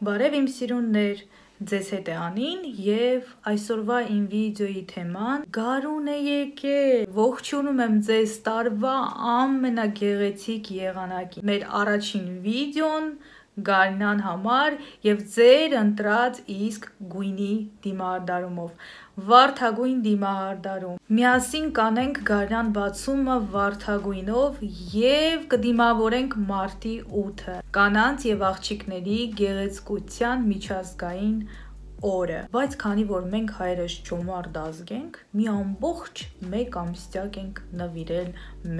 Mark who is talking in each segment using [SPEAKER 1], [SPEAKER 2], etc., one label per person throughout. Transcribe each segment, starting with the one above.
[SPEAKER 1] Բարև իմ սիրուններ, ձեզ հետ է Անին և այսօրվա իմ վիդեոյի թեման Գարուն է եկել, ողջունում եմ ձեզ տարվա ամենագեղեցիկ եղանակին, մեր առաջին վիդեոն Գարնան համար և ձեր ընտրած իսկ գույնի դիմահարդարումով, վարդագույն դիմահարդարում, միասին կանենք Գարնան բացումը վարդագույնով և կդիմավորենք մարտի 8-ը, կանանց և աղջիկների գեղեցկության միջազգային օրը, բայց քանի որ մենք հայերս ջոմարդ ազգ ենք, մի ամբողջ մեկ ամսյակ ենք նվիրել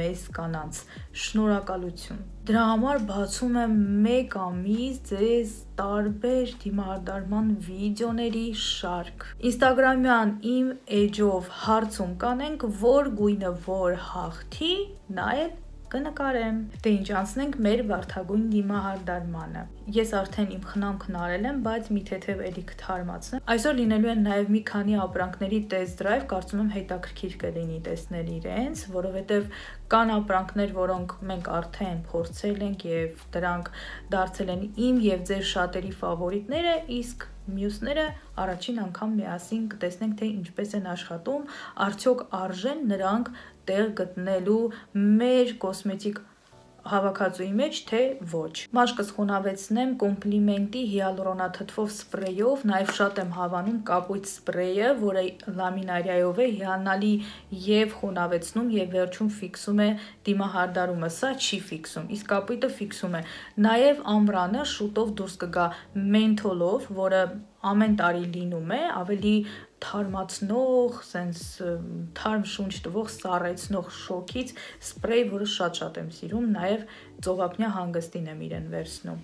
[SPEAKER 1] մեզ կանանց, շնորհակալություն, դրա համար բացում եմ մեկ ամիս ձեզ տարբեր դիմահարդարման վիդեոների շարք, ինստագրամյան իմ էջով հարցում կանենք, որ գույնը որ հաղթի, նա էլ կնկարեմ, դե ինչ անցնենք մեր վարդագույն դիմահարդարմանը, ես արդեն իմ խնամքն արել եմ, բայց մի թեթև էլի կթարմացնեմ, այսօր լինելու են նաև մի քանի ապրանքների test drive, կարծում եմ հետաքրքիր կլինի տեսնել իրենց, որովհետև կան ապրանքներ, որոնք մենք արդեն փորձել ենք և դրանք դարձել են իմ և ձեր շատերի ֆավորիտները, իսկ մյուսները առաջին անգամ միասին կտեսնենք, թե ինչպես են աշխատում, արդյոք արժեն նրանք տեղ գտնելու մեր կոսմետիկ հավաքածուի մեջ, թե ոչ։ Մաշկս խոնավեցնեմ կոմպլիմենտի հիալուրոնաթթվով սպրեյով, նաև շատ եմ հավանում կապույտ սպրեյը, որը լամինարիայով է, հիանալի և խոնավեցնում և վերջում ֆիքսում է դիմահարդարումը, սա չի ֆիքսում, իսկ կապույտը ֆիքսում է, նաև ամռանը շուտով դուրս կգա մենթոլով, որը ամեն տարի լինում է, ավելի թարմացնող, սենց թարմ շունչ տվող, սառեցնող շոքից սպրեյ, որը շատ եմ սիրում, նաև ծովափնյա հանգստին եմ իրեն վերցնում։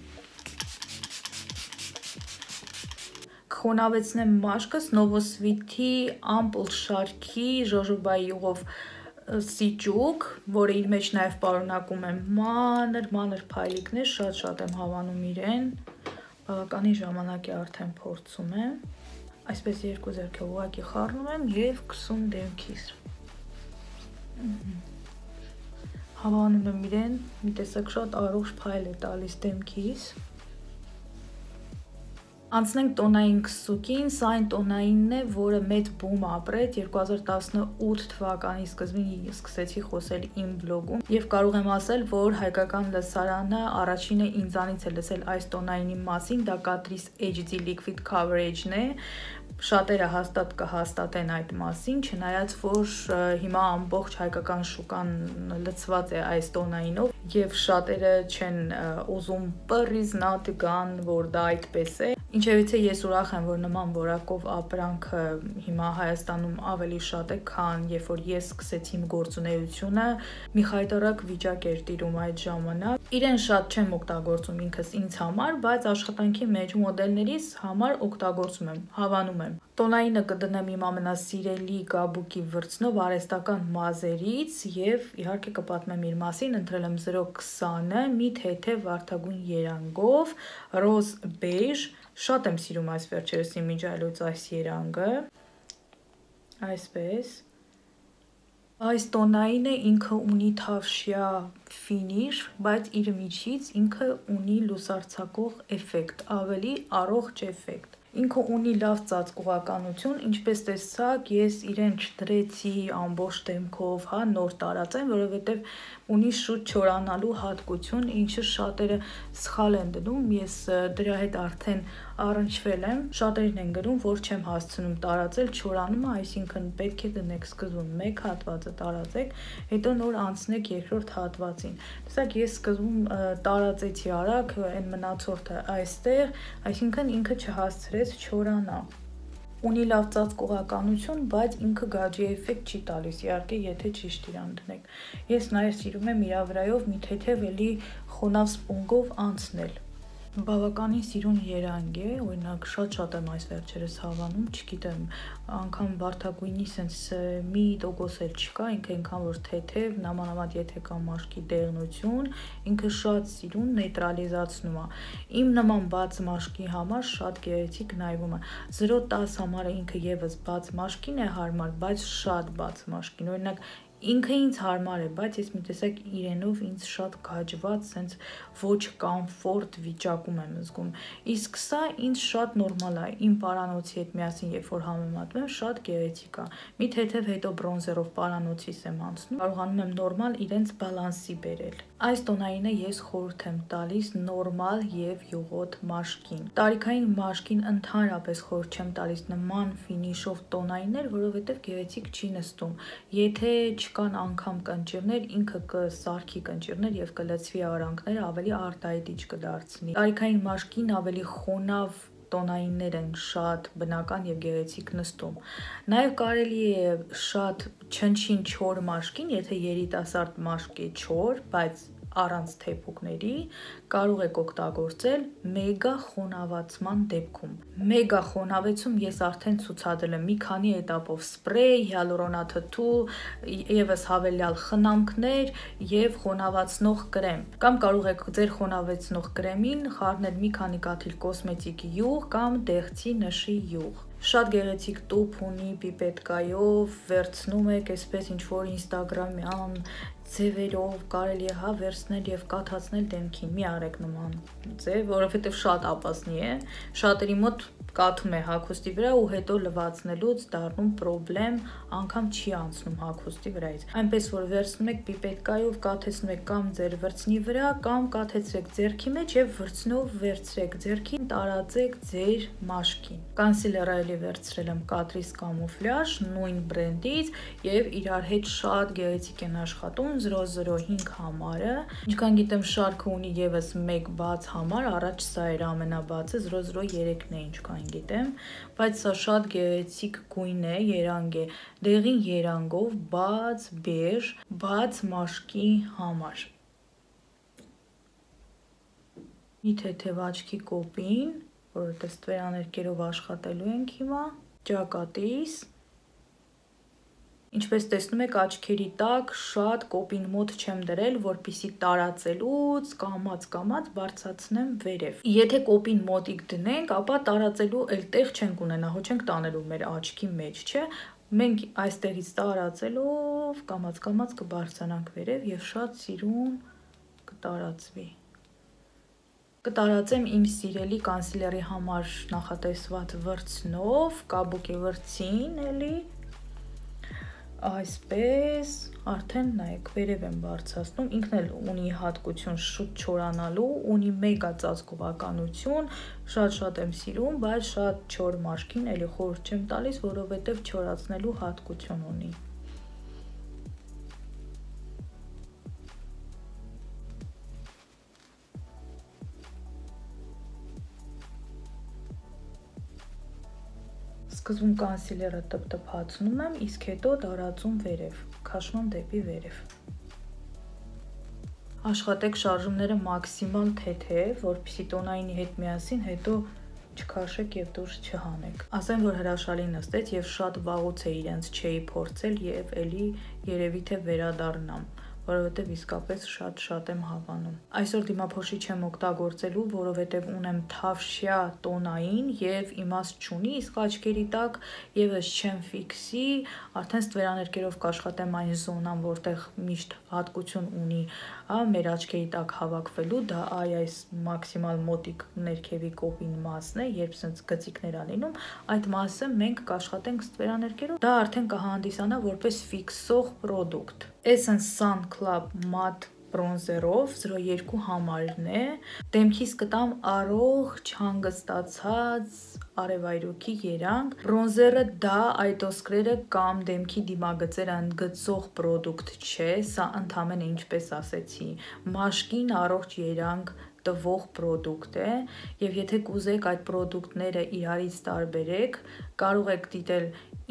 [SPEAKER 1] Կխոնավեցնեմ մաշկս Novosweet-ի ամպլ շարքի ժոժոբայի յուղով սիճուկ, որը իր մեջ նաև պարունակում է մանր փայլիկներ, շատ եմ հավանում իրեն, բավականին ժամանակ է արդեն փորձում եմ, այսպես երկու ձեռքով ուղղակի խառնում եմ և քսում դեմքիս, հավանում եմ իրեն, մի տեսակ շատ առողջ փայլ է տալիս դեմքիս, անցնենք տոնային քսուկին, սա այն տոնայինն է, որը մեծ բում ապրեց 2018 թվականի սկզբին սկսեցի խոսել իմ բլոգում և կարող եմ ասել, որ հայկական լսարանը առաջինը ինձանից է լսել այս տոնայինի մասին, դա Catrice HD Liquid Coverage-ն է, շատերը հաստատ կհաստատեն այդ մասին, չնայած որ հիմա ամբողջ հայկական շուկան լցված է այս տոնայինով և շատերը չեն ուզում պռիզնատ գան, որ դա այդպես է, ինչևիցե ես ուրախ եմ, որ նման որակով ապրանքը հիմա Հայաստանում ավելի շատ է, քան երբ որ ես սկսեցի իմ գործունեությունը, մի խայտառակ վիճակ էր տիրում այդ ժամանակ, իրեն շատ չեմ օգտագործում ինքս ինձ համար, բայց աշխատանքի մեջ մոդելներիս համար օգտագործում եմ, հավանում եմ։ Տոնայինը կդնեմ իմ ամենասիրելի կաբուկի վրձնով արհեստական մազերից և իհարկե կպատմեմ իր մասին, ընտրել եմ 020-ը, մի թեթև վարդագույն երանգով, ռոզ բեյժ, շատ եմ սիրում այս վերջերս իմիջիայլոց այս երանգը, այսպես, այս տոնայինը ինքը ունի թավշյա ֆինիշ, բայց իր միջից ինքը ունի լուսարձակող էֆեկտ, ավելի առողջ էֆեկտ, ինքը ունի լավ ծածկողականություն, ինչպես տեսաք, ես իրեն չդրեցի ամբողջ դեմքով, նոր տարածեմ, որովհետև ունի շուտ չորանալու հատկություն, ինչը շատերը սխալ են դնում, ես դրա հետ արդեն առնչվել եմ, շատերն են գրում, որ չեմ հասցնում տարածել չորանումը, այսինքն պետք է դնեք սկզբում մեկ հատվածը տարածեք, հետո նոր անցնեք երկրորդ հատվածին, տեսակ ես սկզբում տարածեցի արագ, այն մնացորդը այստեղ, այսինքն ինքը չհասցրեց չորանա, ունի լավ ծածկողականություն, բայց ինքը գաջի էֆեկտ չի տալիս, իհարկե եթե ճիշտ իրան դնեք, ես նաև սիրում եմ իրա վրայով մի թեթև էլի խոնավ սպունգով անցնել, բավականին սիրուն երանգ է, օրինակ շատ եմ այս վերջերս հավանում, չգիտեմ, անգամ վարդագույնի սենց մի տոկոս էլ չկա, ինքը այնքան որ թեթև, նամանավանդ եթե կա մաշկի դեղնություն, ինքը շատ սիրուն նեյտրալիզացնում է, իմ նման բաց մաշկի համար շատ գեղեցիկ նայվում է, 0-10 համարը ինքը ևս բաց մաշկին է հարմար, բայց շատ բաց մաշկին, օրինակ Ինքը ինձ հարմար է, բայց ես մի տեսակ իրենով ինձ շատ գաջված, սենց ոչ կոմֆորտ վիճակում եմ զգում։ Իսկ սա ինձ շատ նորմալ է, իմ պարանոցի հետ միասին, երբ որ համեմատում եմ, շատ գեղեցիկ է։ Մի թեթև հետո բրոնզերով պարանոցիս եմ անցնում, կարողանում եմ նորմալ իրենց բալանսի բերել։ Այս տոնայինը ես խորհուրդ եմ տալիս նորմալ եւ յուղոտ մաշկին։ Տարիքային մաշկին ընդհանրապես խորհուրդ չեմ տալիս նման ֆինիշով տոնայիններ, որովհետեւ գեղեցիկ չի նստում։ Եթե չկան անգամ կնճիռներ, ինքը կսարքի կնճիռներ եւ կլցվի արանքները, ավելի արտահայտիչ կդարձնի։ Տարիքային մաշկին ավելի խոնավ տոնայիններ են շատ բնական եւ գեղեցիկ նստում։ Նաեւ կարելի է շատ չնչին չոր մաշկին, եթե երիտասարդ մաշկ է չոր, բայց առանց թեփուկների, կարող եք օգտագործել մեգա խոնավացման դեպքում։ Մեգա խոնավեցում ես արդեն ցուցադրել եմ մի քանի էտապով՝ սպրեյ, հիալուրոնաթթու, եւս հավելյալ խնամքներ եւ խոնավացնող կրեմ։ Կամ կարող եք ձեր խոնավեցնող կրեմին խառնել մի քանի կաթիլ կոսմետիկ յուղ կամ դեղցի նշի յուղ։ Շատ գեղեցիկ տուփ ունի, պիպետկայով վերցնում եք, այսպես ինչ-որ ինստագրամյան ձևերով կարելի է հա վերցնել եւ կաթացնել դեմքին։ Մի արեք նման ձև, որովհետեւ շատ ապասնի է։ Շատերի մոտ կաթում է հագուստի վրա ու հետո լվացնելուց դառնում պրոբլեմ, անգամ չի անցնում հագուստի վրայից։ Այնպես որ վերցնում եք պիպետկայով, կաթեցնում եք կամ ձեր վրձնի վրա, կամ կաթեցրեք ձեռքի մեջ եւ վրձնով վերցրեք ձեռքին, տարածեք ձեր մաշկին։ Կոնսիլերը էլի վերցրել եմ Catrice Camouflage, նույն բրենդից եւ իրար հետ շատ գեղեցիկ են աշխատում 005 համարը։ Ինչքան գիտեմ շարքը ունի եւս մեկ բաց համար, առաջ սա էր ամենաբացը 003-ն է ինչքան գիտեմ, բայց սա շատ գեղեցիկ գույն է, երանգ է, դեղին երանգով, բաց բեժ, բաց մաշկի համար։ Մի թեթև աչքի կոպին, որովհետեւ ստվերաներկերով աշխատելու ենք հիմա, ճակատիս։ Ինչպես տեսնում եք, աչքերի տակ շատ կոպին մոտ չեմ դրել, որպեսզի տարածելուց կամած բարձրացնեմ վերև։ Եթե կոպին մոտիկ դնենք, ապա տարածելու էլ տեղ չենք ունենա, հո չենք տանելու մեր աչքի մեջ, չէ՞։ Մենք այստեղից տարածելով կամած կբարձրանանք վերև եւ շատ սիրուն կտարածվի։ Կտարածեմ իմ սիրելի կոնսիլերի համար նախատեսված վրձնով, կաբուկի վրձին էլի։ Այսպես, արդեն նայեք, վերև եմ բարձրացնում, ինքն էլ ունի հատկություն շուտ չորանալու, ունի մեգա ծածկողականություն, շատ եմ սիրում, բայց շատ չոր մաշկին էլի խորհուրդ չեմ տալիս, որովհետև չորացնելու հատկություն ունի։ Սկզբում կոնսիլերը տպտպացնում եմ, իսկ հետո տարածում վերև, քաշում դեպի վերև։ Աշխատեք շարժումները մաքսիմալ թեթև, որպեսզի տոնայինի հետ միասին հետո չքաշեք եւ դուրս չհանեք։ Ասեմ, որ հրաշալի նստեց եւ շատ վաղուց է իրենց չէի փորձել եւ էլի երևի թե վերադառնամ, որովհետև իսկապես շատ եմ հավանում։ Այսօր դիմափոշի չեմ օգտագործելու, որովհետև ունեմ թավշյա տոնային եւ իմաստ չունի, իսկ աչքերի տակ եւս չեմ ֆիքսի, արդեն ստվերաներկերով կաշխատեմ այն զոնան, որտեղ միշտ հատկություն ունի, մեր աչքերի տակ հավաքվելու, դա այս մաքսիմալ մոտիկ ներքևի կոպին մասն է, երբ սենց գծիկներ ա լինում, այդ մասը մենք կաշխատենք ստվերաներկերով, դա արդեն կհանդիսանա որպես ֆիքսող պրոդուկտ։ Essence Sun Club Matte բրոնզերով 02 համարն է, դեմքիս կտամ առողջ հանգստացած արևայրուքի երանգ, բրոնզերը դա այտոսկրերը կամ դեմքի դիմագծերը ընդգծող պրոդուկտ չէ, սա ընդամենը ինչպես ասեցի, մաշկին առողջ երանգ տվող պրոդուկտ է եւ եթե կուզեք այդ պրոդուկտները իրարից տարբերեք, կարող եք դիտել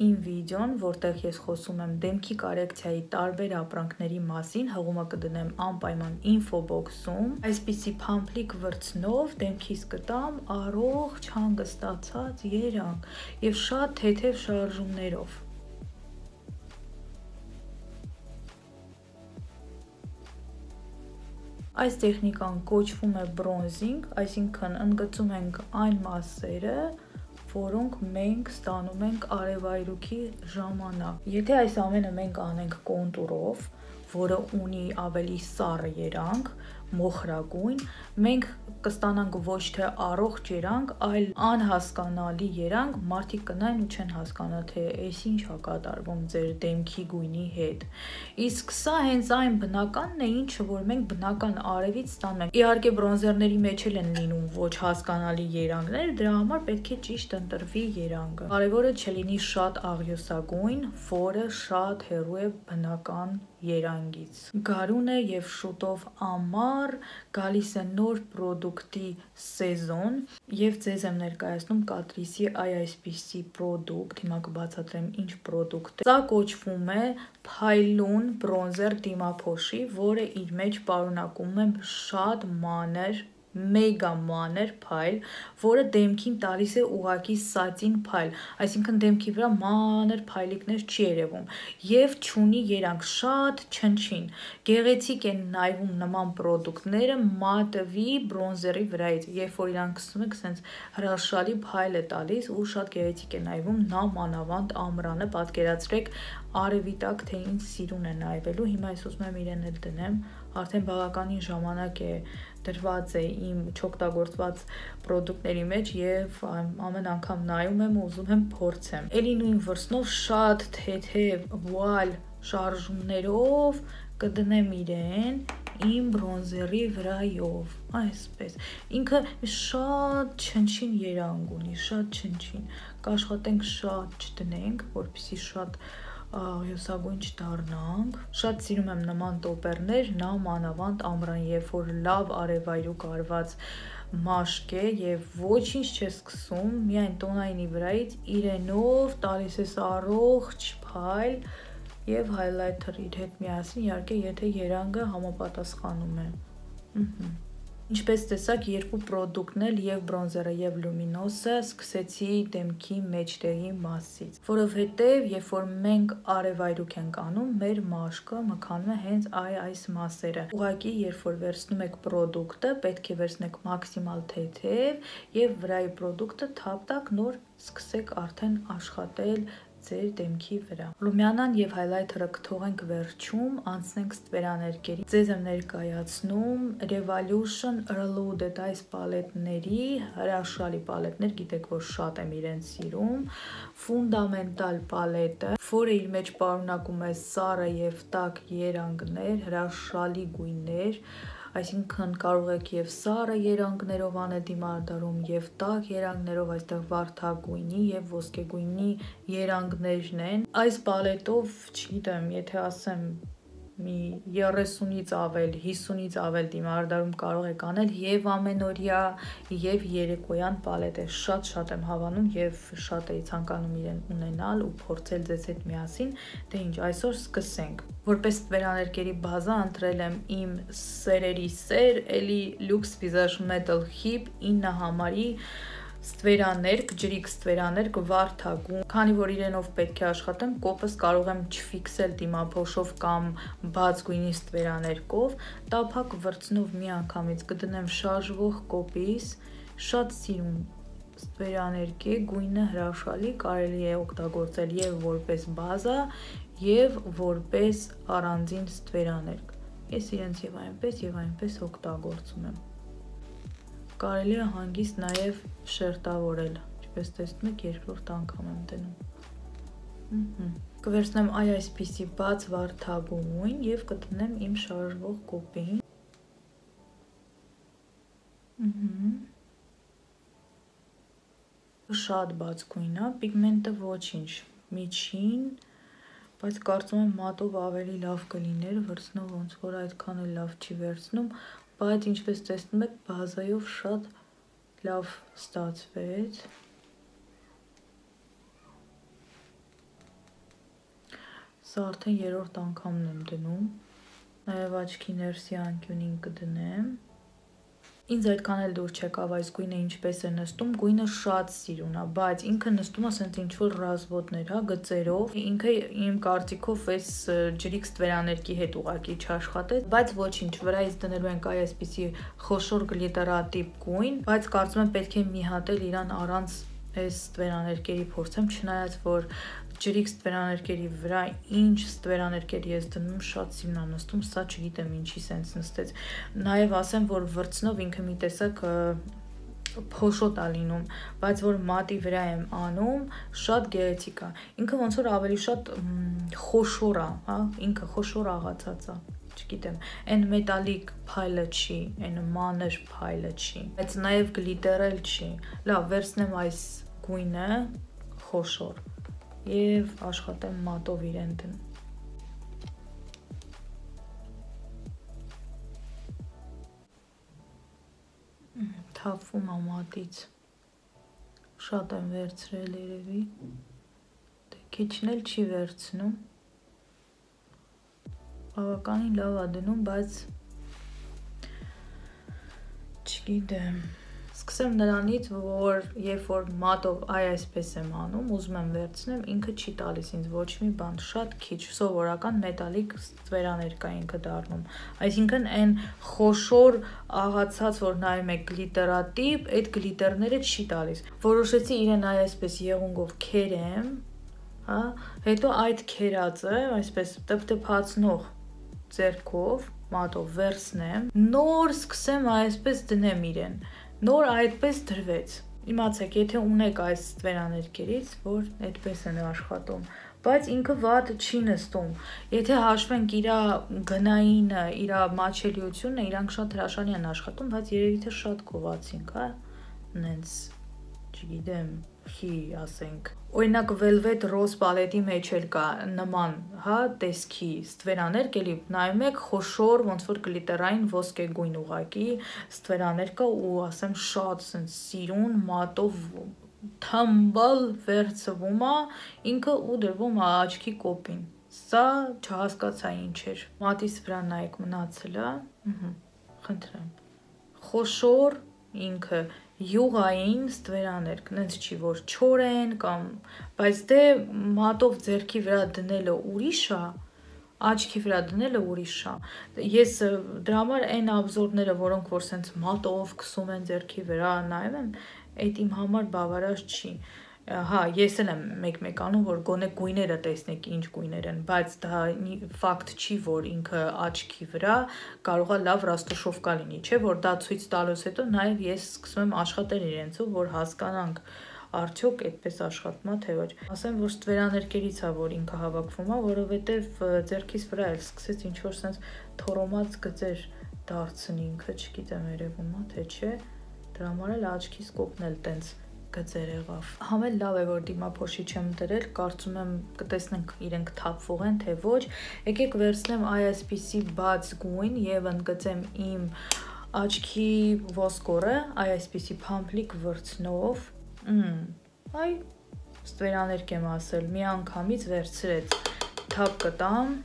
[SPEAKER 1] իմ վիդեոն, որտեղ ես խոսում եմ դեմքի կորեկցիայի տարբեր ապրանքների մասին, հղումը կդնեմ անպայման ինֆոբոքսում, այսպիսի փամփլիկ վրձնով դեմքիս կտամ առողջ հանգստացած երանգ եւ շատ թեթև շարժումներով։ Այս տեխնիկան կոչվում է բրոնզինգ, այսինքն ընդգծում ենք այն մասերը, որոնք մենք ստանում ենք արևայրուքի ժամանակ։ Եթե այս ամենը մենք անենք կոնտուրով, որը ունի ավելի սառը երանգ, մոխրագույն, մենք կստանանք ոչ թե առողջ երանգ, այլ անհասկանալի երանգ, մարդիկ կնայեն ու չեն հասկանա, թե այս ինչ է կատարվում ձեր դեմքի գույնի հետ։ Իսկ սա հենց այն բնականն է, ինչը որ մենք բնական արևից ստանում ենք։ Իհարկե բրոնզերների մեջ էլ են լինում ոչ հասկանալի երանգներ, դրա համար պետք է ճիշտ ընտրվի երանգը։ Կարևորը չլինի շատ աղյուսագույն, որը շատ հեռու է բնական երանգից։ Գարուն է եւ շուտով ամառ, գալիս է նոր պրոդուկտի սեզոն եւ ձեզ եմ ներկայացնում Catrice-ի այսպիսի պրոդուկտ, հիմա կբացատրեմ ինչ պրոդուկտ է։ Սա կոչվում է Փայլուն բրոնզեր դիմափոշի, որը իր մեջ պարունակում է շատ մանր մեգա մանր փայլ, որը դեմքին տալիս է ուղակի սատին փայլ, այսինքն դեմքի վրա մանր փայլիկներ չի երևում եւ չունի երանգ, շատ չնչին։ Գեղեցիկ են նայվում նման պրոդուկտները մատվի բրոնզերի վրայից, երբ որ իրան կսում եք, սենց հրաշալի փայլ է տալիս ու շատ գեղեցիկ է նայվում, նամանավանդ ամռանը, պատկերացրեք արևի տակ թե ինչ սիրուն է նայվելու։ Հիմա ես ուզում եմ իրեն էլ դնեմ, արդեն բավականին ժամանակ է դրված է իմ չօգտագործված պրոդուկտների մեջ եւ ամեն անգամ նայում եմ ու ուզում եմ փորձեմ։ Էլի նույն վրձնով շատ թեթև վուալ շարժումներով կդնեմ իրեն իմ բրոնզերի վրայով, այսպես։ Ինքը շատ չնչին երանգ ունի, շատ չնչին։ Կաշխատենք շատ չդնենք, որպեսզի շատ հյուսագույն չդառնանք։ Շատ սիրում եմ նման տոպերներ, նամանավանդ ամռան, երբ որ լավ արևայրուք արված մաշկ է եւ ոչինչ չես սկսում, միայն տոնայինի վրայից իրենով տալիս ես առողջ փայլ եւ հայլայթեր իր հետ միասին, իհարկե, եթե երանգը համապատասխանում է։ Ինչպես տեսակ, երկու պրոդուկտն էլ եւ բրոնզերը եւ լումինոսը սկսեցի դեմքի մեջտեղի մասից, որովհետեւ երբ որ մենք արևայրուք ենք անում, մեր մաշկը մքանում է հենց այս մասերը։ Ուղղակի երբ որ վերցնում եք պրոդուկտը, պետք է վերցնեք մաքսիմալ թեթև եւ վրայի պրոդուկտը թափ-տակ նոր սկսեք արդեն աշխատել ձեր դեմքի վրա։ Լումյանան եւ հայլայթերը կթողենք վերջում, անցնենք ստվերաներկերի։ Ձեզ եմ ներկայացնում Revolution Reloaded այս պալետների, հրաշալի պալետներ, գիտեք որ շատ եմ իրեն սիրում, Fundamental պալետը, որը իր մեջ պարունակում է սառը եւ տաք երանգներ, հրաշալի գույներ, այսինքն կարող եք եւ սառը երանգներով անել դիմարդարում եւ տաք երանգներով, այստեղ վարդագույնի եւ ոսկեգույնի երանգներն են։ Այս պալետով, չգիտեմ, եթե ասեմ մի 30-ից ավել, 50-ից ավել դիմարդարում կարող եք անել եւ ամենօրյա եւ երեկոյան պալետ է, շատ եմ հավանում եւ շատ էի ցանկանում իրեն ունենալ ու փորձել ձեզ հետ միասին, դե ինչ, այսօր սկսենք։ Որպես ստվերաներկերի բազա ընտրել եմ իմ սերերի սեր, էլի Lux Visage Metal Hip 9 համարի ստվերաներկ, ջրիկ ստվերաներկ, վարդագույն, քանի որ իրենով պետք է աշխատեմ, կոպս կարող եմ չֆիքսել դիմափոշով կամ բաց գույնի ստվերաներկով, տափակ վրձնով մի անգամից կդնեմ շարժվող կոպիս, շատ սիրուն ստվերաներկ է, գույնը հրաշալի, կարելի է օգտագործել եւ որպես բազա, եւ որպես առանձին ստվերաներկ։ Ես իրենց եւ այնպես օգտագործում եմ։ Կարելի է հանգիստ նաև շերտավորել, ինչպես տեսնում եք, երկրորդ անգամ եմ դնում։ Կվերցնեմ այսպիսի բաց վարդագույն եւ կդնեմ իմ շարժվող կոպին։ Շատ բաց գույն է, պիգմենտը ոչինչ, միջին, բայց կարծում եմ մատով ավելի լավ կլիներ, վրձնով ոնց որ այդքան էլ լավ չի վերցնում, բայց ինչպես տեսնում եք, բազայով շատ լավ ստացվեց։ Սա արդեն երրորդ անգամն եմ դնում, նաև աչքի ներսի անկյունին կդնեմ։ Ինձ այդքան էլ դուր չեկավ այս գույնը ինչպես է նստում, գույնը շատ սիրուն է, բայց ինքը նստում է ասենց ինչ-որ ռազմոտներ, հա, գծերով, ինքը իմ կարծիքով այս ջրիկ ստվերաներկի հետ ուղակի չաշխատեց, բայց ոչինչ, վրայից դնելու ենք այսպիսի խոշոր գլիտերատիպ գույն, բայց կարծում եմ պետք է մի հատ էլ իրան առանց այս ստվերաներկերի փորձեմ, չնայած որ ջրիկ ստվերաներկերի վրա ինչ ստվերաներկերի ես դնում, շատ սիրուն ա նստում, սա չգիտեմ ինչի սենց նստեց։ Նաև ասեմ, որ վրձնով ինքը մի տեսակ փոշոտ ա լինում, բայց որ մատի վրա եմ անում, շատ գեղեցիկ ա։ Ինքը ոնց որ ավելի շատ խոշոր ա, հա, ինքը խոշոր աղացած ա։ Չգիտեմ, այն մետալիկ փայլը չի, այն մանր փայլը չի, բայց նաև գլիտեր էլ չի։ Լավ, վերցնեմ այս գույնը, խոշոր, եւ աշխատեմ մատով իրեն դեմ։ Թափվում ա մատից, շատ եմ վերցրել երևի, դե քիչն էլ չի վերցնում, բավականին լավ ա դնում, բայց չգիտեմ, սկսեմ նրանից, որ երբ որ մատով այսպես եմ անում, ուզում եմ վերցնեմ, ինքը չի տալիս ինձ ոչ մի բան, շատ քիչ, սովորական մետալիկ ստվերաներկա ինքը դառնում, այսինքն այն խոշոր աղացած, որ նայում եք գլիտերատիպ, այդ գլիտերները չի տալիս, որոշեցի իրեն այսպես եղունգով քերեմ, հա, հետո այդ քերածը, այսպես տպտպացնող ձեռքով, մատով վերցնեմ, նոր սկսեմ այսպես դնեմ իրեն, նոր այդպես դրվեց, իմացեք, եթե ունեք այս ստվերաներկերից, որ այդպես են աշխատում, բայց ինքը վատ չի նստում, եթե հաշվենք իրա գնայինը, իրա մաչելիությունը, իրանք շատ հրաշալի են աշխատում, բայց երևի թե շատ գովացինք, հա, նենց, չգիտեմ, խի ասենք, օրինակ velvet rose պալետի մեջ էլ կա նման, հա, տեսքի ստվերաներկ, էլի նայում եք խոշոր, ոնց որ գլիտերային ոսկե գույն ուղակի ստվերաներկա ու ասեմ շատ սենց սիրուն մատով թամբալ վերցվում ա, ինքը ու դրվում ա աչքի կոպին, սա չհասկացա ինչ էր, մատիս վրա նայեք մնացել ա, խնդրեմ, խոշոր ինքը յուղային ստվերաներկ, նենց չի որ չոր են կամ, բայց դե մատով ձեռքի վրա դնելը ուրիշ ա, աչքի վրա դնելը ուրիշ ա, ես դրա համար այն աբզորները, որոնք որ սենց մատով քսում են ձեռքի վրա, նայում եմ, այդ իմ համար բավարար չի, հա, ես էլ եմ մեկ-մեկ անում, որ գոնե գույները տեսնեք ինչ գույներ են, բայց դա ֆակտ չի, որ ինքը աչքի վրա կարող է լավ ռաստոշովկա լինի, չէ, որ դա ցույց տալուց հետո նաև ես սկսում եմ աշխատել իրենցով, որ հասկանանք արդյոք այդպես աշխատում է թե ոչ։ Ասեմ, որ ստվերաներկերից է, որ ինքը հավաքվում է, որովհետև ձեռքիս վրա էլ սկսեց ինչ-որ սենց թորոմած գծեր դարձնի ինքը, չգիտեմ երևում է թե չէ, դրա համար էլ աչքիս կոպն էլ տենց գծեր եղավ։ Համել լավ է, որ դիմափոշի չեմ դրել, կարծում եմ կտեսնենք իրենք թափվող են, թե ոչ։ Եկեք վերցնեմ այսպիսի բաց գույն եւ ընդգծեմ իմ աչքի ոսկորը, այսպիսի փամփլիկ վրձնով։ Այ ստվերաներկ եմ ասել, մի անգամից վերցրեց, թափ կտամ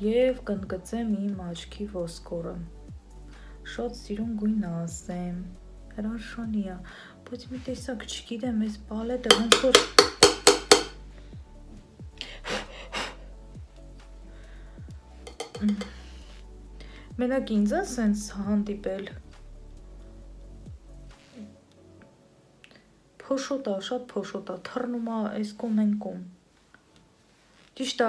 [SPEAKER 1] եւ կընդգծեմ իմ աչքի ոսկորը։ Շատ սիրուն գույն ասեմ, հրաշալի է, բայց մի տեսակ չգիտեմ, այս պալետը ոնց որ մենակ ինձ է սենց հանդիպել փոշոտ է, շատ փոշոտ է, թռնում է այս կողմ այն կողմ Ճիշտ է,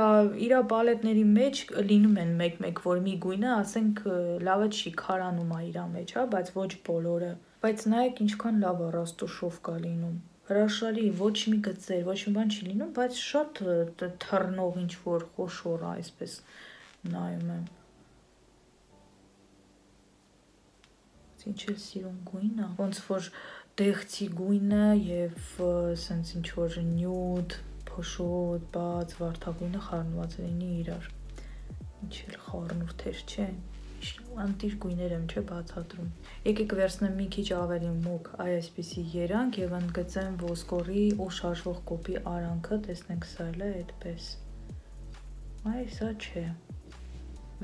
[SPEAKER 1] իրա պալետների մեջ լինում են մեկ-մեկ, որ մի գույնը, ասենք, լավը չի, քարանում է իրա մեջ, հա, բայց ոչ բոլորը, բայց նայեք ինչքան լավ է ռաստոշովկա լինում, հրաշալի, ոչ մի գծեր, ոչ մի բան չի լինում, բայց շատ թռնող ինչ-որ խոշոր է, այսպես նայում եմ, ինչ էլ սիրուն գույն է, ոնց որ դեղցի գույնը և սենց ինչ-որ նյուդ, փոշոտ, բաց, վարդագույնը խառնված լինի իրար, ինչ էլ խառնուրդեր չէ, անտիր գույներ եմ չէ բացատրում, եկեք վերցնեմ մի քիչ ավելի մուգ այսպիսի երանք և ընդգծեմ ոսկորի ու շարժվող կոպի արանքը, տեսնենք սա էլ է այդպես, այ սա չէ,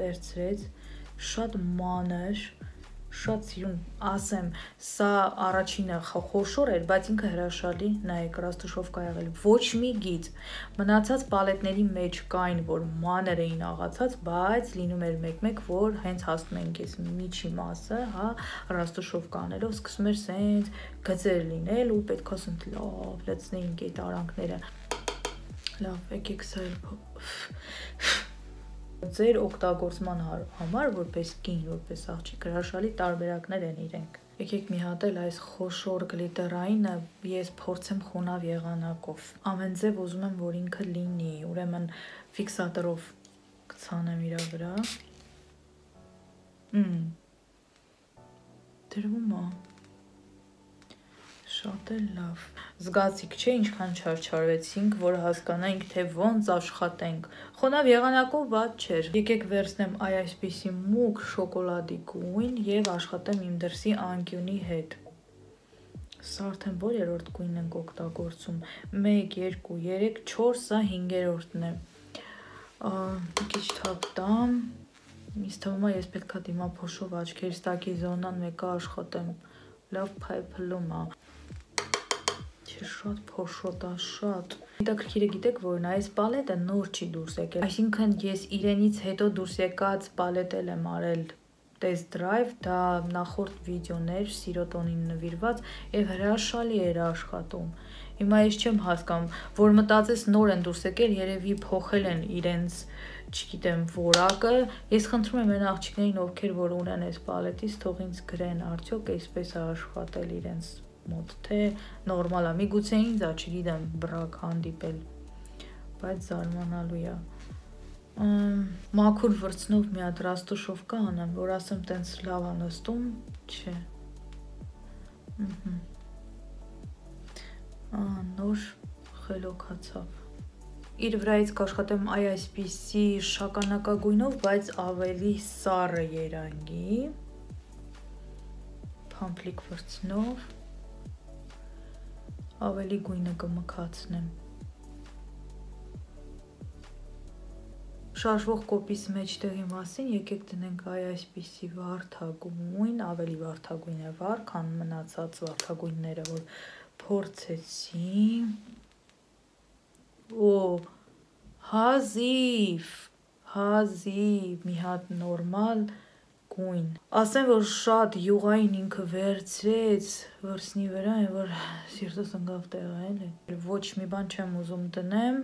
[SPEAKER 1] վերցրեց, շատ մանր, շատ սիրուն, ասեմ, սա առաջինը խոշոր էր, բայց ինքը հրաշալի, նայեք, ռաստուշովկա եղել, ոչ մի գիծ, մնացած պալետների մեջ կային, որ մանր էին աղացած, բայց լինում էր մեկ-մեկ, որ հենց հասնում ենք ես միջի մասը, հա, ռաստուշովկաներով սկսում էր սենց գծեր լինել ու պետք է սենց լավ լցնեինք այդ արանքները, լավ, եկեք սա ձեր օգտագործման համար, որպես կին, որպես աղջիկ, հրաշալի տարբերակներ են իրենք։ Եկեք մի հատ էլ այս խոշոր գլիտերայինը ես փորձեմ խոնավ եղանակով։ Ամեն ձև ուզում եմ, որ ինքը լինի, ուրեմն ֆիքսատորով կցանեմ իր վրա։ Դրվում է։ Շատ էլ լավ։ Զգացիք չէ ինչքան չարչարվեցինք, որ հասկանանք, թե ոնց աշխատենք։ Խոնավ եղանակով վատ չէր։ Եկեք վերցնեմ այսպիսի մուգ շոկոլադի գույն եւ աշխատեմ իմ դրսի անկյունի հետ։ Սա արդեն որերորդ գույնն ենք օգտագործում։ 1, 2, 3, 4, սա 5-րդն է։ Մի քիչ թափ տամ։ Ինձ թվում է ես պետքա դիմափոշով աչքերիս տակի զոնան մեկը աշխատեմ։ Լավ փայփլում է։ Չէ, շատ փոշոտ է, շատ։ Հետաքրքիրը գիտեք որն է, այս պալետը նոր չի դուրս եկել։ Այսինքն ես իրենից հետո դուրս եկած պալետ էլ եմ արել test drive, դա նախորդ վիդեոներ սիրոտոնին նվիրված եւ հրաշալի էր աշխատում։ Հիմա ես չեմ հասկանում, որ մտածես նոր են դուրս եկել, երևի փոխել են իրենց, չգիտեմ, որակը։ Ես խնդրում եմ այն աղջիկներին, ովքեր որ ունեն այս պալետից, թող ինձ գրեն, արդյոք այսպես է աշխատել իրենց մոտ, թե նորմալ է, միգուցե ինձ է, չգիտեմ, բրակ հանդիպել, բայց զարմանալու է։ Մաքուր վրձնով մի հատ ռաստուշովկա անեմ, որ ասեմ տենց լավ է նստում, չէ։ Նոր խելոքացավ։ Իր վրայից կաշխատեմ այսպիսի շագանակագույնով, բայց ավելի սառը երանգի, փամփլիկ վրձնով, ավելի գույնը կմքացնեմ։ Շարժվող կոպիս մեջտեղի մասին եկեք դնենք այսպիսի վարդագույն, ավելի վարդագույն է վար, քան մնացած վարդագույնները, որ փորձեցի։ Օ, հազիվ, մի հատ նորմալ գույն։ Ասեմ, որ շատ յուղային ինքը վերցրեց վրձնի վրա, որ սիրտս ընկավ տեղը, էլի։ Ոչ մի բան չեմ ուզում դնեմ։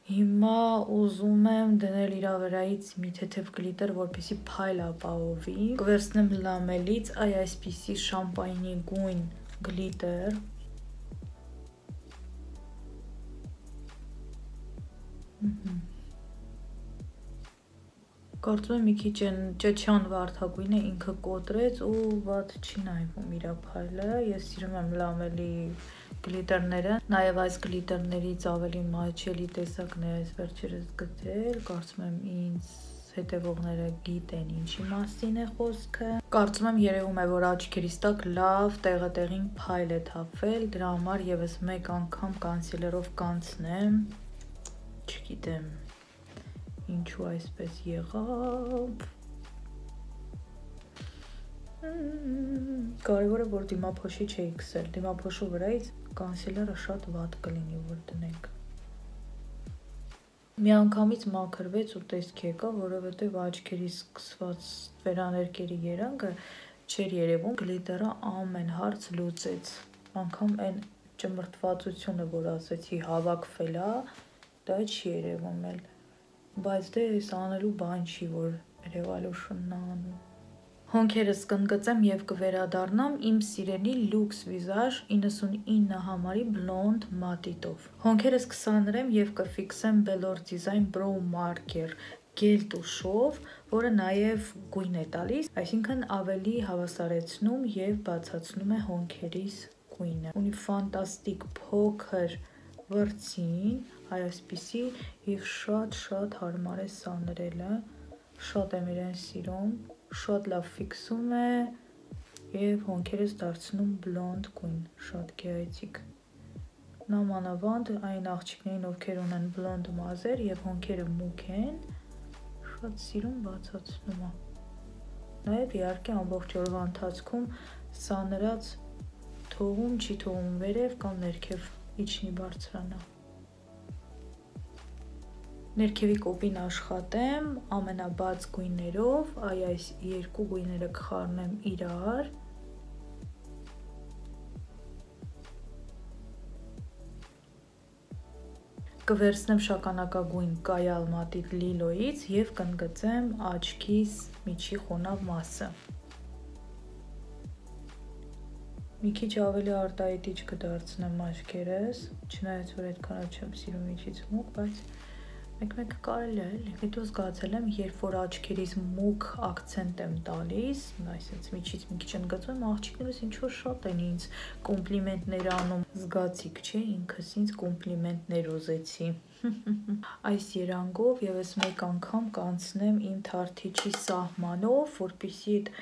[SPEAKER 1] Հիմա ուզում եմ դնել իր վրայից մի թեթև գլիտեր, որպեսզի փայլ ապահովի։ Կվերցնեմ լամելից այսպիսի շամպայնի գույն գլիտեր։ Կարծում եմ մի քիչ ճչյան վարդագույնը ինքը կոտրեց ու վատ չի նայվում իր փայլը։ Ես սիրում եմ լամելի գլիտերները, նաև այս գլիտերներից ավելի մատչելի տեսակն է այս վերջերս գտել, կարծում եմ ինձ հետևողները գիտեն ինչի մասին է խոսքը։ Կարծում եմ երևում է, որ աչքերիս տակ լավ տեղին փայլ է թափվել, դրա համար եւս մեկ անգամ կոնսիլերով կանցնեմ, չգիտեմ ինչու այսպես եղավ։ Կարևորը որ դիմափոշի չէի քսել, դիմափոշու վրայից կոնսիլերը շատ վատ կլինի, որ դնենք։ Միանգամից մաքրվեց ու տեսքի եկա, որովհետև աչքերիս սկսված վերաներկերի երանգը չէր երևում, գլիտերը ամեն հարց լուծեց, անգամ այն ճմրթվածությունը, որ ասեցի հավաքվել է, դա չի երևում էլ, բայց դե ես անելու բան չի, որ Revolution-ն անում։ Հոնքերս կընկծեմ և կվերադառնամ իմ սիրելի Lux Visage 99 համարի բլոնդ մատիտով։ Հոնքերս կսանրեմ և կֆիքսեմ Belor Design Brow Marker գել տուշով, որը նաև գույն է տալիս, այսինքն ավելի հավասարեցնում և բացացնում է հոնքերիս գույնը։ Ունի ֆանտաստիկ փոքր վրձին, այսպիսի և շատ հարմար է սանրելը, շատ եմ իրեն սիրում, շատ լավ ֆիքսում է և հոնքերս դարձնում բլոնդ գույն, շատ գեղեցիկ։ Նամանավանդ այն աղջիկներին, ովքեր ունեն բլոնդ մազեր և հոնքերը մուգ են, շատ սիրուն բացացնում է։ նաև իհարկե ամբողջ օրվա ընթացքում սա նրած թողում չի թողում վերև կամ ներքև իջնի բարձրանա։ Ներքևի կոպին աշխատեմ ամենաբաց գույներով, այս երկու գույները կխառնեմ իրար։ Կվերցնեմ շագանակագույն կայալ մատիտ լիլոյից և կընդգծեմ աչքիս միջի խոնավ մասը։ Մի քիչ ավելի արտահայտիչ կդարձնեմ աչքերս, չնայած որ այդքան չեմ սիրում միջից մուգ, բայց մեկ-մեկ կարելի է, էլի։ Հետո զգացել եմ, երբ որ աչքերիս մուգ ակցենտ եմ տալիս, այսպես միջից մի քիչ ընդգծում, աղջիկներս ինչ որ շատ են ինձ կոմպլիմենտներ անում, զգացիք, չէ, ինքս ինձ կոմպլիմենտներ ուզեցի։ Այս երանգով եւս մեկ անգամ կանցնեմ իմ թարթիչի սահմանով, որպեսզի այդ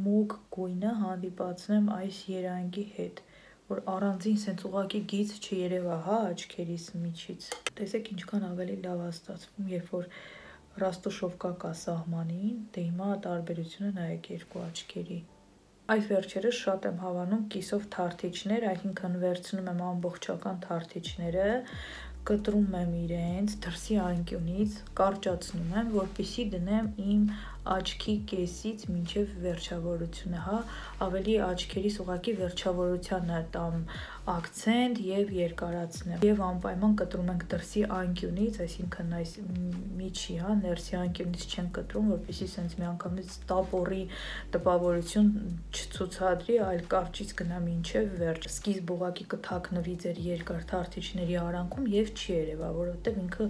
[SPEAKER 1] մուգ գույնը հանդիպացնեմ այս երանգի հետ, որ առանձին սենց ուղղակի գիծ չերևա, հա, աչքերիս միջից։ Տեսեք ինչքան ավելի լավ է ստացվում, երբ որ ռաստուշովկա կա սահմանին, դե հիմա տարբերությունը նայեք երկու աչքերի։ Այս վերջերս շատ եմ հավանում կիսով թարթիչներ, այսինքն վերցնում եմ ամբողջական թարթիչները, կտրում եմ իրենց դրսի անկյունից, կարճացնում եմ, որպեսզի դնեմ իմ աչքի կեսից մինչև վերջավորությունը, հա, ավելի աչքերիս ուղղակի վերջավորությանը տամ ակցենտ եւ երկարացնեմ։ Եվ անպայման կտրում ենք դրսի անկյունից, այսինքն այս միջի, հա, ներսի անկյունից չեն կտրում, որպեսզի սենց միանգամից տապորի տպավորություն չցուցադրի, այլ կարճից գնա մինչև վերջ։ Սկիզբ ուղղակի կթաքնվի ձեր երկար թարթիչների արանքում եւ չի երևա, որովհետեւ ինքը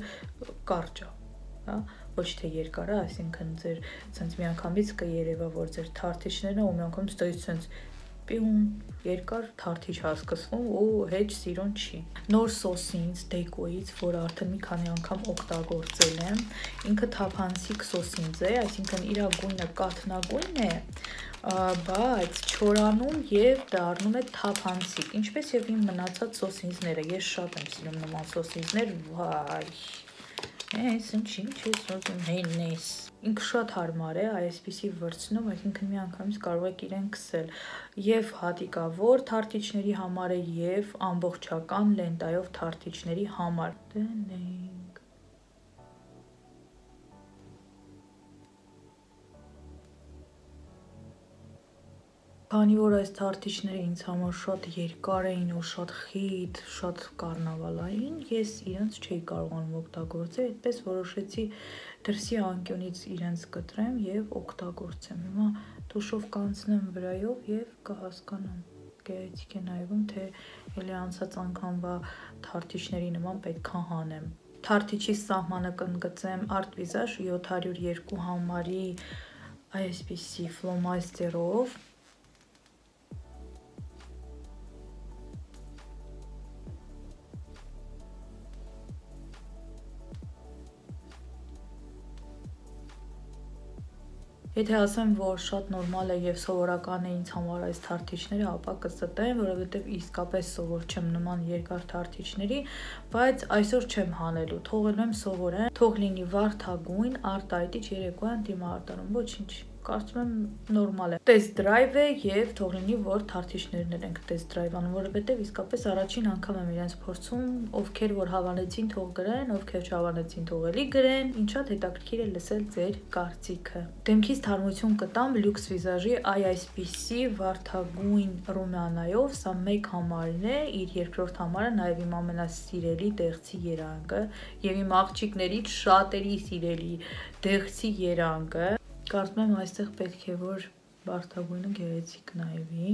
[SPEAKER 1] կարճ է, հա, ոչ թե երկար է, այսինքն ձեր սենց միանգամից կերևա, որ ձեր թարթիչներն ու միանգամից ստայից սենց պիում երկար թարթիչ հասկացվում ու հեչ սիրուն չի։ Նոր սոսինց, դեկոյից, որ արդեն մի քանի անգամ օգտագործել եմ, ինքը թափանցիկ սոսինց է, այսինքն իր գույնը կաթնագույն է, բայց չորանում եւ դառնում է թափանցիկ, ինչպես եւ իմ մնացած սոսինցները։ Ես շատ եմ սիրում նման սոսինցներ, վայ։ Էս ինչ ես ուզում հենես։ Ինքը շատ հարմար է, այսպիսի վրձնում, այսինքն մի անգամից կարող եք իրեն քսել եւ հատիկավոր թարթիչների համար է եւ ամբողջական լենտայով թարթիչների համար։ Դնենք։ Քանի որ այս թարթիչները ինձ համար շատ երկար էին ու շատ խիտ, շատ կարնավալային, ես իրենց չէի կարողանում օգտագործել, այդպես որոշեցի դրսի անկյունից իրենց կտրեմ եւ օգտագործեմ։ Հիմա թուշով կանցնեմ վրայով եւ կհասկանամ, գեղեցիկ է նայվում, թե էլի անցած անգամվա թարթիչների նման պետք է հանեմ։ Թարթիչի սահմանը կընդգծեմ Art Visage 702 համարի այսպիսի ֆլոմաստերով։ Եթե ասեմ, որ շատ նորմալ է եւ սովորական է ինձ համար այս թարթիչները, ապա կստեմ, որովհետեւ իսկապես սովոր չեմ նման երկար թարթիչների, բայց այսօր չեմ հանելու, թողելու եմ սովորեմ, թող լինի վարդագույն, արտահայտիչ երեկոյան դիմահարդարում, ոչինչ, կարծում եմ նորմալ է։ Test drive է եւ թող լինի, որ թարթիչներն ենք test drive-անում, որովհետեւ իսկապես առաջին անգամ եմ իրենց փորձում, ովքեր որ հավանեցին թող գրեն, ովքեր չհավանեցին թող էլի գրեն, ինչ շատ հետաքրքիր է լսել ձեր կարծիքը։ Դեմքից թարմություն կտամ Lux Visage-ի այսպիսի վարդագույն ռումյանայով, սա մեկ համարն է, իր երկրորդ համարը նաև իմ ամենասիրելի դեղցի երանգը եւ իմ աղջիկներից շատերի սիրելի դեղցի երանգը։ Կարծում եմ այստեղ պետք է որ վարդագույնը գեղեցիկ նայվի։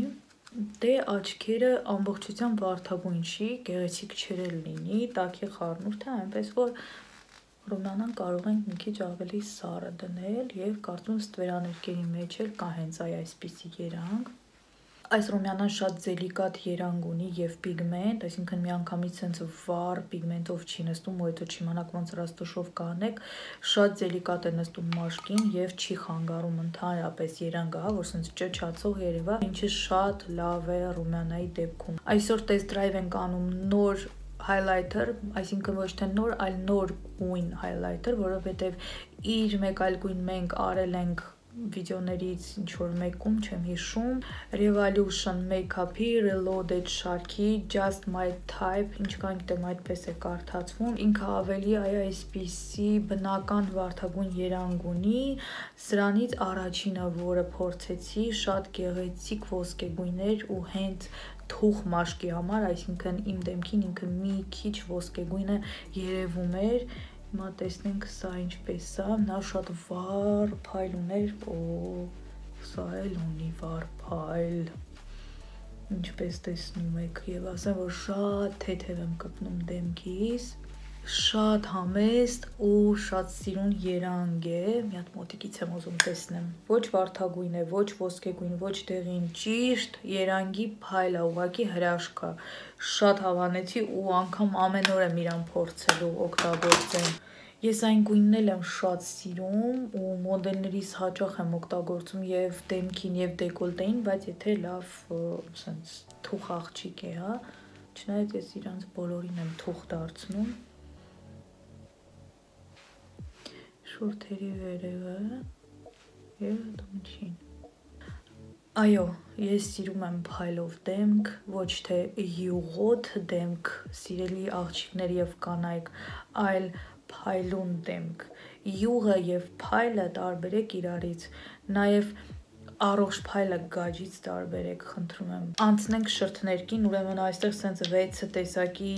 [SPEAKER 1] Դե աչքերը ամբողջությամբ վարդագույն չի, գեղեցիկ չերել լինի, տաքի խառնուրդ է, այնպես որ ռումյանան կարող ենք մի քիչ ավելի սառը դնել եւ կարծում ստվերաներկերի մեջ էլ կա հենց այսպիսի երանգ։ Այս ռումյանան շատ դելիկատ երանգ ունի եւ պիգմենտ, այսինքն միանգամից sense վառ պիգմենտով չի նստում, ու հետո չիմանաք ոնց ռաստուշով կանեք, շատ դելիկատ է նստում մաշկին եւ չի խանգարում ընդհանրապես երանգը, հա, որ sense ճճացող երևա, ինչը շատ լավ է ռումյանայի դեպքում։ Այսօր test drive ենք անում նոր highlighter, այսինքն ոչ թե նոր, այլ նոր գույն highlighter, որովհետև իր մեկ այլ գույն մենք արել ենք վիդեոներից ինչ որ մեկում չեմ հիշում Revolution Makeup-ի Reloaded շարքի Just My Type ինչքան գիտեմ այդպես է կարդացվում ինքը ավելի այսպիսի բնական վարդագույն երանգ ունի սրանից առաջինը որը փորձեցի շատ գեղեցիկ ոսկեգույներ ու հենց թուխ մաշկի համար այսինքն իմ դեմքին ինքը մի քիչ ոսկեգույնը երևում էր Հիմա տեսնենք սա ինչպես է, նա շատ վառ փայլ ուներ, սա էլ ունի վառ փայլ, ինչպես տեսնում եք, և ասեմ, որ շատ թեթև եմ կպնում դեմքիս, շատ համեստ ու շատ սիրուն երանգ է, մի հատ մոտիկից եմ ուզում տեսնեմ, ոչ վարդագույն է, ոչ ոսկեգույն, ոչ դեղին, ճիշտ երանգի փայլ է, ուղղակի հրաշք է, շատ հավանեցի ու անգամ ամեն օր եմ իրան փորձելու օգտագործեմ Ես այն գույնն էլ եմ շատ սիրում ու մոդելներիս հաճախ եմ օգտագործում և դեմքին և դեկոլտեին, բայց եթե լավ սենց թուխ աղջիկ է, հա, չնայած ես իրանց բոլորին եմ թուխ դարձնում շուրթերի վերևը և դումչին Այո, ես սիրում եմ փայլով դեմք, ոչ թե յուղոտ դեմք, սիրելի աղջիկներ և կանայք, այլ փայլուն դեմք, յուղը և փայլը տարբերեք իրարից, նաև առողջ փայլը գաջից տարբերեք, խնդրում եմ Անցնենք շրթներկին, ուրեմն այստեղ սենց 6 տեսակի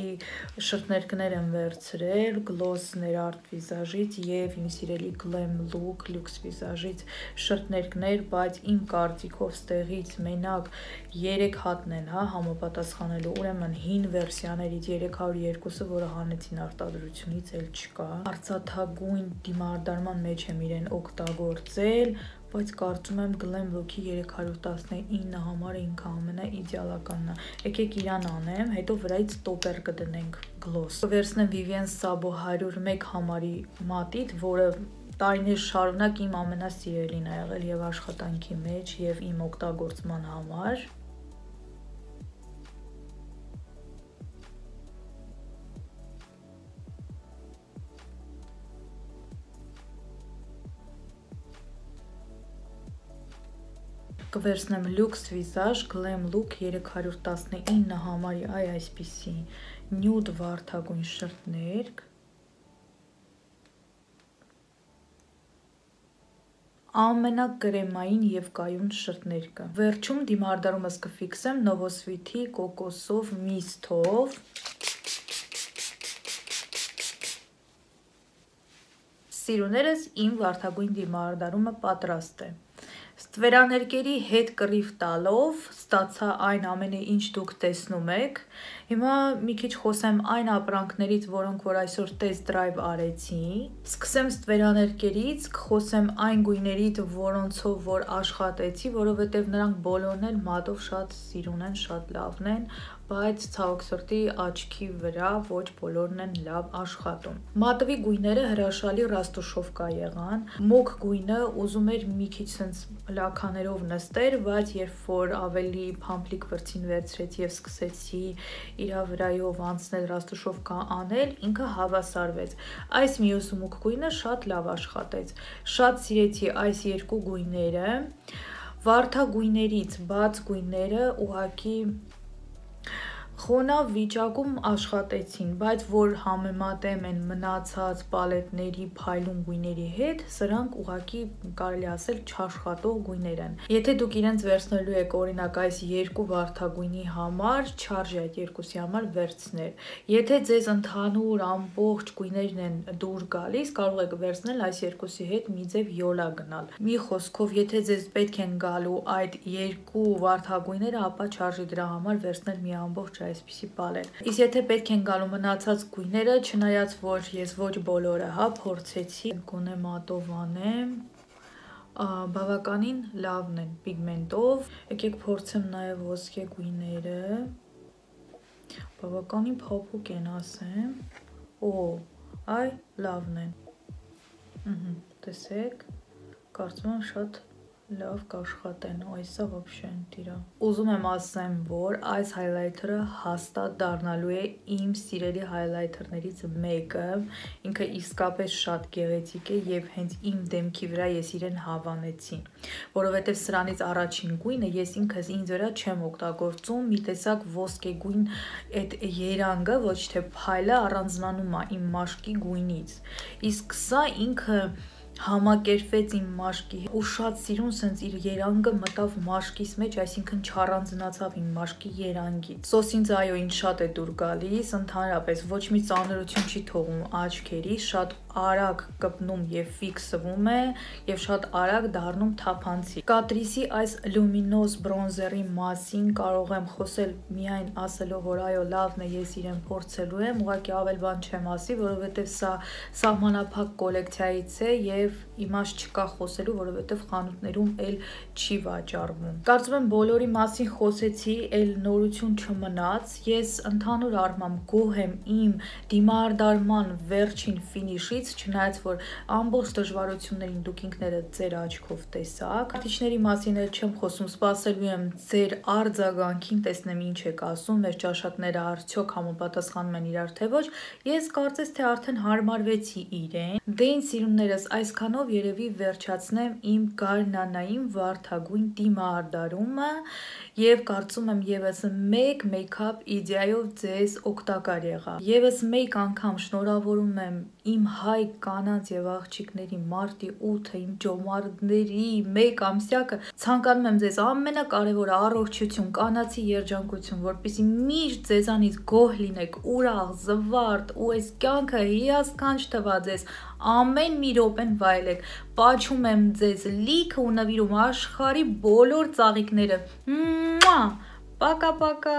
[SPEAKER 1] շրթներկներ եմ վերցրել, Gloss Nerart վիզաժից և իմ սիրելի Glam Look Luxe վիզաժից շրթներկներ, բայց իմ կարծիքով ստեղից մենակ 3 հատն են համապատասխանելու, ուրեմն հին վերսիաներից 302-ը, որը հանեցին արտադրությունից էլ չկա, արծաթագույն դիմարդարման մեջ եմ իրեն օգտագործել, բայց կարծում եմ Glam Look-ի 319 համարը ինքը ամենաիդեալականն է, եկեք իրան անեմ, հետո վրայից տոպեր կդնենք Gloss, վերցնեմ Vivienne Sabo 101 համարի մատիտ, որը տարիներ շարունակ իմ ամենասիրելին է եղել և աշխատանքի մեջ և իմ օգտագործման համար Կվերցնեմ Luxe Visage Glam Look 319 համարի այսպիսի նյուդ վարդագույն շրթներկ ամենակրեմային և կայուն շրթներկը Վերջում դիմարդարումս կֆիքսեմ Novosvit-ի կոկոսով միսթով Սիրուներս իմ վարդագույն դիմարդարումը պատրաստ է Ստվերաներկերի հետ կռիվ տալով ստացա այն ամենը ինչ դուք տեսնում եք Հիմա մի քիչ խոսեմ այն ապրանքներից, որոնք որ այսօր test drive արեցի Սկսեմ ստվերաներկերից, կխոսեմ այն գույներից, որոնցով որ աշխատեցի, որովհետև նրանք բոլորն էլ մատով շատ սիրուն են, շատ լավն են բայց ցավոք սրտի աչքի վրա ոչ բոլորն են լավ աշխատում Մատովի գույները հրաշալի ռաստուշովկա եղան Մուգ գույնը ուզում էր մի քիչ սենց լաքաներով նստեր, բայց երբ որ ավելի փամփլիկ վրձին վերցրեցի և սկսեցի իրա վրայով անցնել ռաստուշովկա անել, ինքը հավասարվեց Այս մյուս մուգ գույնը շատ լավ աշխատեց Շատ սիրեցի այս երկու գույները Վարդագույներից բաց գույները ուղղակի խոնավ վիճակում աշխատեցին, բայց որ համեմատեմ են մնացած պալետների փայլուն գույների հետ, սրանք ուղղակի կարելի ասել չաշխատող գույներ են։ Եթե դուք իրենց վերցնելու եք օրինակ այս երկու վարդագույնի համար, չարժի այդ երկուսի համար վերցնել։ Եթե ձեզ ընդհանուր ամբողջ գույներն են դուր գալիս, կարող եք վերցնել այս երկուսի հետ մի ձև յոլա գնալ։ Մի խոսքով, եթե ձեզ պետք են գալու այդ երկու վարդագույները, ապա չարժի դրա համար վերցնել մի ամբողջ այսպիսի պալետ։ Իսկ եթե պետք են գալու մնացած գույները, չնայած որ ես ոչ բոլորը փորձեցի, գոնե մատով անեմ, բավականին լավն են պիգմենտով, եկեք փորձեմ նաև ոսկե գույները, բավականին փափուկ են ասեմ, այ լավն են, տեսեք, կարծում եմ շատ լավ կաշխատեն, այսա вообще տիրա։ Ուզում եմ ասեմ, որ այս highlighter-ը հաստատ դառնալու է իմ սիրելի highlighter-ներից մեկը, ինքը իսկապես շատ գեղեցիկ է եւ հենց իմ դեմքի վրա ես իրեն հավանեցի, որովհետեւ սրանից առաջին գույնը ես ինքս ինձ վրա չեմ օգտագործում, մի տեսակ ոսկեգույն այդ երանգը ոչ թե փայլը առանձնանում է իմ մաշկի գույնից, իսկ սա ինքը համակերպվեց իմ մաշկի ու շատ սիրուն սենց իր երանգը մտավ մաշկիս մեջ, այսինքն չառանձնացավ իմ մաշկի երանգից։ Սոսինձ այո, ինձ շատ է դուր գալիս, ընդհանրապես ոչ մի ծանրություն չի թողում աչքերիս, շատ արագ կպնում եւ ֆիքսվում է եւ շատ արագ դառնում թափանցիկ։ Կատրիսի այս լումինոզ բրոնզերի մասին կարող եմ խոսել միայն ասելով, որ այո, լավն է, ես իրեն փորձելու եմ, ուղղակի ավել բան չեմ ասի, որովհետեւ սա սահմանափակ կոլեկցիայից է եւ իմաստ չկա խոսելու, որովհետեւ խանութներում էլ չի վաճառվում։ Կարծում եմ բոլորի մասին խոսեցի, էլ նորություն չմնաց։ Ես ընդհանուր առմամբ գոհ եմ իմ դիմարդարման վերջին ֆինիշից, չնայած որ ամբողջ դժվարություններին դուք ինքներդ ձեր աչքով տեսաք։ Քարտիչների մասին էլ չեմ խոսում, սպասելու եմ ձեր արձագանքին, տեսնեմ ինչ եք ասում, մեր ճաշակները արդյոք համապատասխանում են իրար թե ոչ։ Ես կարծես թե արդեն հարմարվեցի իրեն։ Դե ինձ սիրուններս, այսքանով երևի վերջացնեմ իմ գարնանային վարդագույն դիմարդարումը եւ կարծում եմ եւս մեկ մեյքափ իդեայով ձեզ օգտակար եղավ։ Եվս մեկ անգամ շնորհավորում եմ իմ հայ կանանց եւ աղջիկների մարտի 8-ը, իմ ջոմարդների մեկ ամսյակը, ցանկանում եմ ձեզ ամենակարևորը առողջություն, կանացի երջանկություն, որպեսզի միշտ ձեզանից գոհ լինեք, ուրախ, զվարթ ու այս կյանքը հիասքանչ թվա ձեզ, ամեն մի րոպեն վայելեք։ Պաչում եմ ձեզ լիքը ու նվիրում աշխարհի բոլոր ծաղիկները։ Պակա պակա։